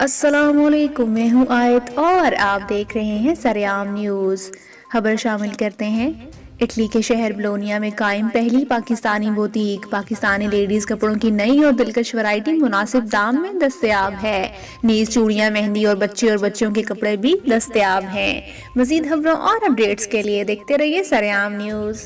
अस्सलामुअलैकुम, मैं हूँ आयत और आप देख रहे हैं सरेआम न्यूज़। खबर शामिल करते हैं। इटली के शहर बोलोनिया में कायम पहली पाकिस्तानी बुटीक पाकिस्तानी लेडीज़ कपड़ों की नई और दिलकश वैरायटी मुनासिब दाम में दस्तयाब है। नीज चूड़ियाँ, मेहंदी और बच्चों के कपड़े भी दस्तयाब हैं। मज़ीद खबरों और अपडेट्स के लिए देखते रहिए सरेआम न्यूज़।